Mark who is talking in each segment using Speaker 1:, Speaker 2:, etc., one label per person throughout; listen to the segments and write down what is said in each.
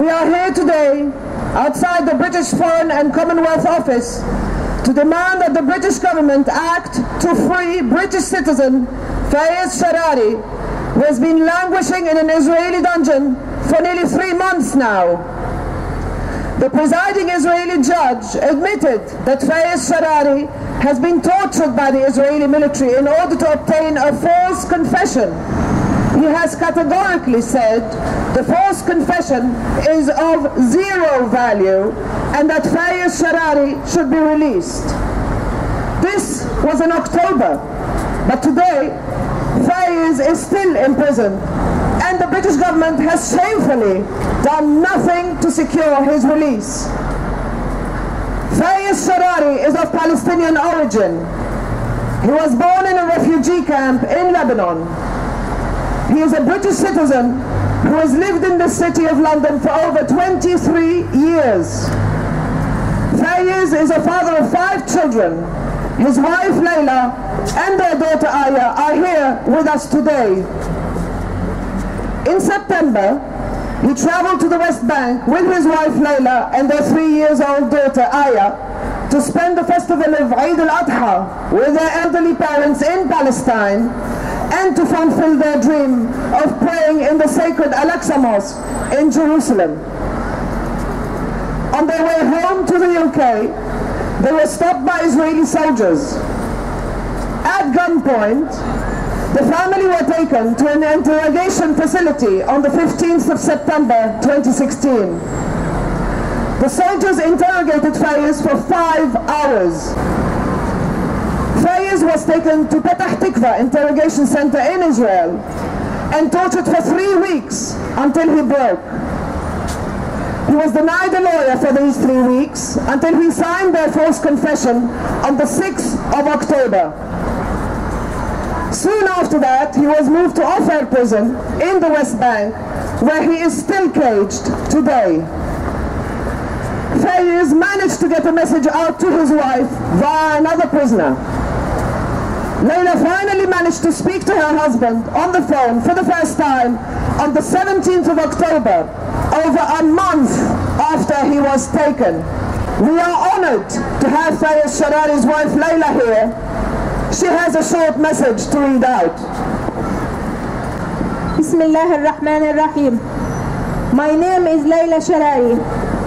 Speaker 1: We are here today outside the British Foreign and Commonwealth Office to demand that the British government act to free British citizen Fayez Sharary, who has been languishing in an Israeli dungeon for nearly 3 months now. The presiding Israeli judge admitted that Fayez Sharary has been tortured by the Israeli military in order to obtain a false confession. He has categorically said the false confession is of zero value and that Fayez Sharary should be released. This was in October, but today Fayez is still in prison, and the British government has shamefully done nothing to secure his release. Fayez Sharary is of Palestinian origin. He was born in a refugee camp in Lebanon. He is a British citizen who has lived in the city of London for over 23 years. Fayez is a father of 5 children. His wife Layla and their daughter Aya are here with us today. In September, he traveled to the West Bank with his wife Layla and their 3-year-old daughter Aya to spend the festival of Eid al-Adha with their elderly parents in Palestine and to fulfill their dream of praying in the sacred Al-Aqsa Mosque in Jerusalem. On their way home to the UK, they were stopped by Israeli soldiers. At gunpoint, the family were taken to an interrogation facility on the 15th of September 2016. The soldiers interrogated Fayez for 5 hours. Fayez was taken to Petah Tikva interrogation center in Israel and tortured for 3 weeks until he broke. He was denied a lawyer for these 3 weeks until he signed their false confession on the 6th of October. Soon after that, he was moved to Ofer prison in the West Bank, where he is still caged today. Fayez managed to get a message out to his wife via another prisoner. Layla finally managed to speak to her husband on the phone for the first time on the 17th of October, over a month after he was taken. We are honored to have Fayez Sharary's wife Layla here. She has a short message to read out.
Speaker 2: Bismillah ar-Rahman ar-Rahim. My name is Layla Sharary.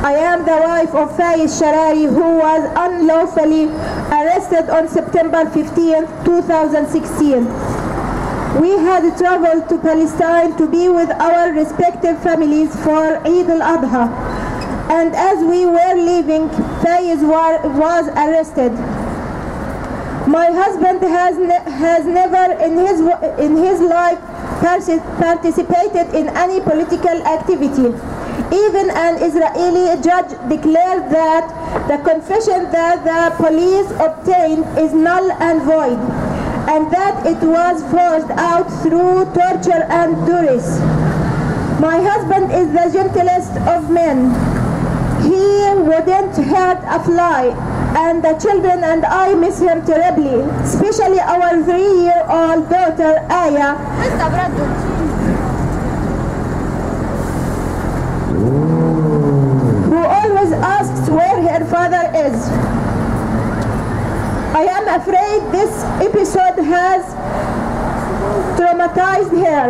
Speaker 2: I am the wife of Fayez Sharary, who was unlawfully arrested on September 15, 2016. We had traveled to Palestine to be with our respective families for Eid al-Adha. And as we were leaving, Fayez was arrested. My husband has never in his life participated in any political activity. Even an Israeli judge declared that the confession that the police obtained is null and void, and that it was forced out through torture and duress. My husband is the gentlest of men. He wouldn't hurt a fly, and the children and I miss him terribly, especially our 3-year-old daughter Aya, who always asks where her father is. I am afraid this episode has traumatized her.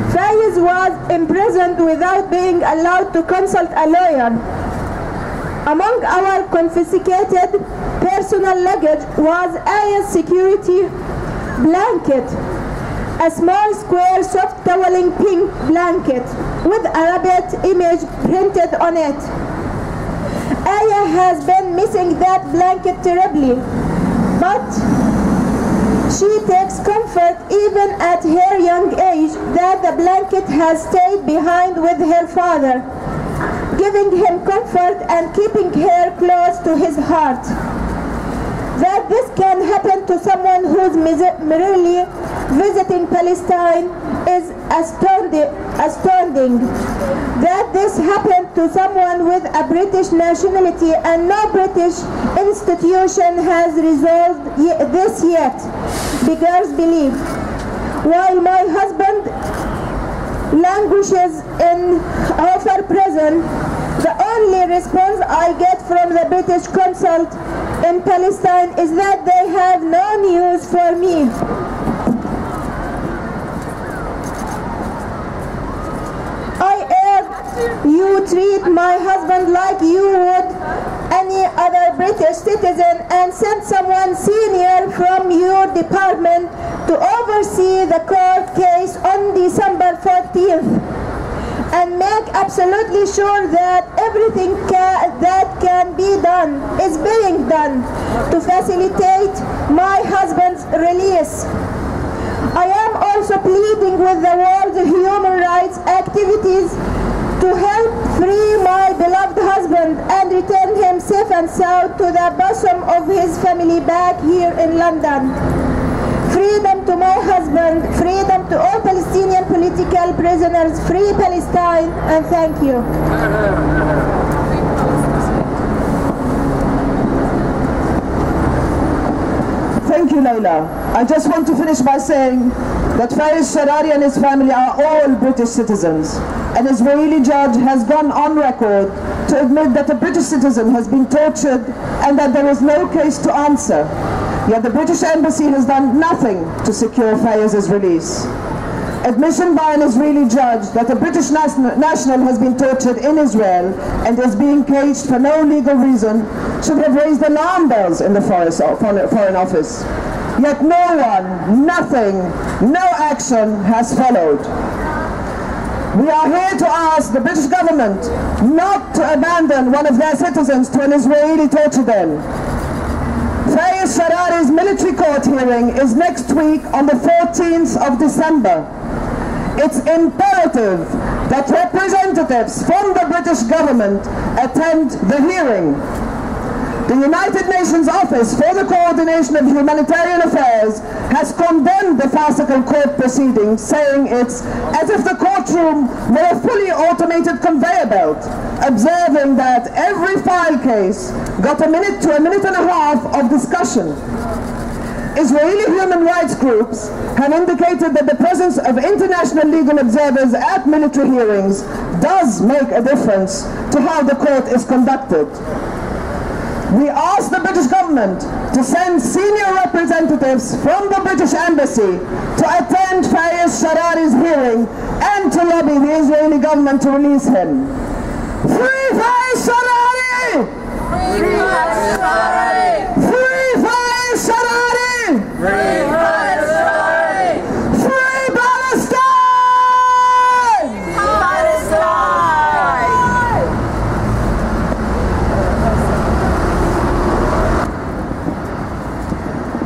Speaker 2: Fayez was imprisoned without being allowed to consult a lawyer. Among our confiscated personal luggage was Aya's security blanket, a small square soft toweling pink blanket with a rabbit image printed on it. Aya has been missing that blanket terribly, but she takes comfort even at her young age that the blanket has stayed behind with her father, giving him comfort and keeping her close to his heart. That this can happen to someone who's merely visiting Palestine is astounding. That this happened to someone with a British nationality and no British institution has resolved this yet beggars belief. While my husband languishes in Ofer prison, the only response I get from the British consul in Palestine is that they have no news for me. I urge you treat my husband like you would any other British citizen and send someone senior from your department to oversee the court case on December 14th. And make absolutely sure that everything that can be done is being done to facilitate my husband's release. I am also pleading with the world's human rights activities to help free my beloved husband and return him safe and sound to the bosom of his family back here in London. Freedom to my husband, freedom to all Palestinian political prisoners, free Palestine, and thank you.
Speaker 1: Thank you, Layla. I just want to finish by saying that Fayez Sharary and his family are all British citizens. An Israeli judge has gone on record to admit that a British citizen has been tortured and that there is no case to answer. Yet the British Embassy has done nothing to secure Fayez's release. Admission by an Israeli judge that a British national has been tortured in Israel and is being caged for no legal reason should have raised alarm bells in the Foreign Office. Yet no one, nothing, no action has followed. We are here to ask the British government not to abandon one of their citizens to an Israeli torture den. Fayez Sharary's military court hearing is next week on the 14th of December. It's imperative that representatives from the British government attend the hearing. The United Nations Office for the Coordination of Humanitarian Affairs has condemned the farcical court proceedings, saying it's as if the courtroom were a fully automated conveyor belt, observing that every file case got a minute to a minute and a half of discussion. Israeli human rights groups have indicated that the presence of international legal observers at military hearings does make a difference to how the court is conducted. We ask the British government to send senior representatives from the British Embassy to attend Fayez Sharary's hearing and to lobby the Israeli government to release him. Free Fayez Sharary! Free Fayez Sharary! Free Fayez Sharary! Free Fayez Sharary! Free Palestine! Palestine!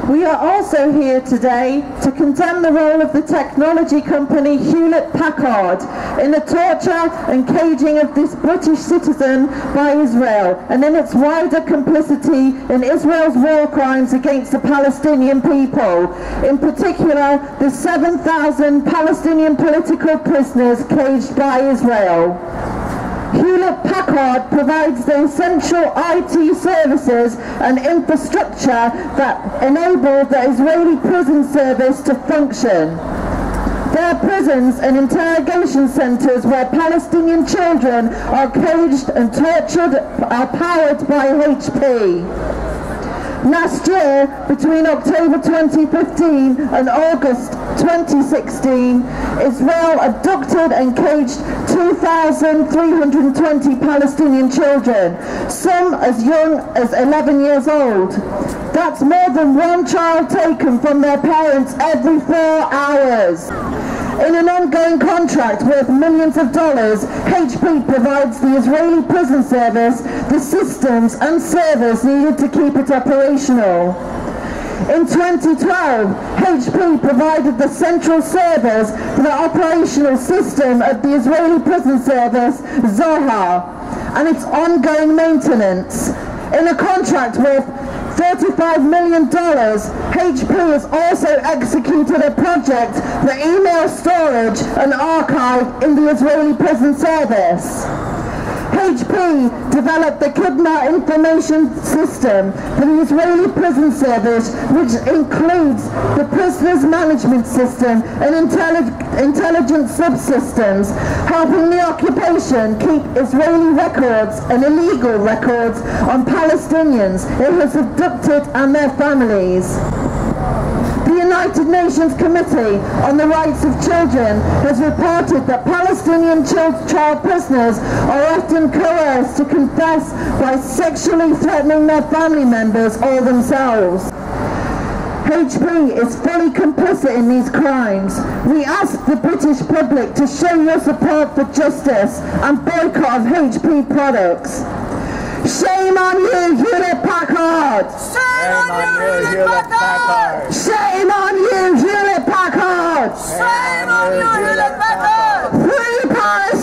Speaker 3: We are also here today to condemn the role of the technology company Hewlett-Packard in the torture and caging of this British citizen by Israel and in its wider complicity in Israel's war crimes against the Palestinian people, in particular the 7,000 Palestinian political prisoners caged by Israel. Hewlett-Packard provides the essential IT services and infrastructure that enable the Israeli prison service to function. Their prisons and interrogation centres where Palestinian children are caged and tortured are powered by HP. Last year, between October 2015 and August 2016, Israel abducted and caged 2,320 Palestinian children, some as young as 11 years old. That's more than one child taken from their parents every 4 hours. In an ongoing contract worth millions of dollars, HP provides the Israeli prison service the systems and servers needed to keep it operational. In 2012, HP provided the central servers for the operational system of the Israeli prison service, Zohar, and its ongoing maintenance. In a contract worth $35 million, HP has also executed a project for email storage and archive in the Israeli prison service. HP developed the Kidna information system for the Israeli prison service, which includes the prisoners management system and intelligence subsystems, helping the occupation keep Israeli records and illegal records on Palestinians it has abducted and their families. The United Nations Committee on the Rights of Children has reported that Palestinian child prisoners are often coerced to confess by sexually threatening their family members or themselves. HP is fully complicit in these crimes. We ask the British public to show your support for justice and boycott of HP products. Shame on you, Hewlett-Packard!
Speaker 4: Shame on you, Hewlett-Packard!
Speaker 3: Shame on you, Hewlett-Packard!
Speaker 4: Shame on you, Hewlett-Packard!
Speaker 3: Free Palestine!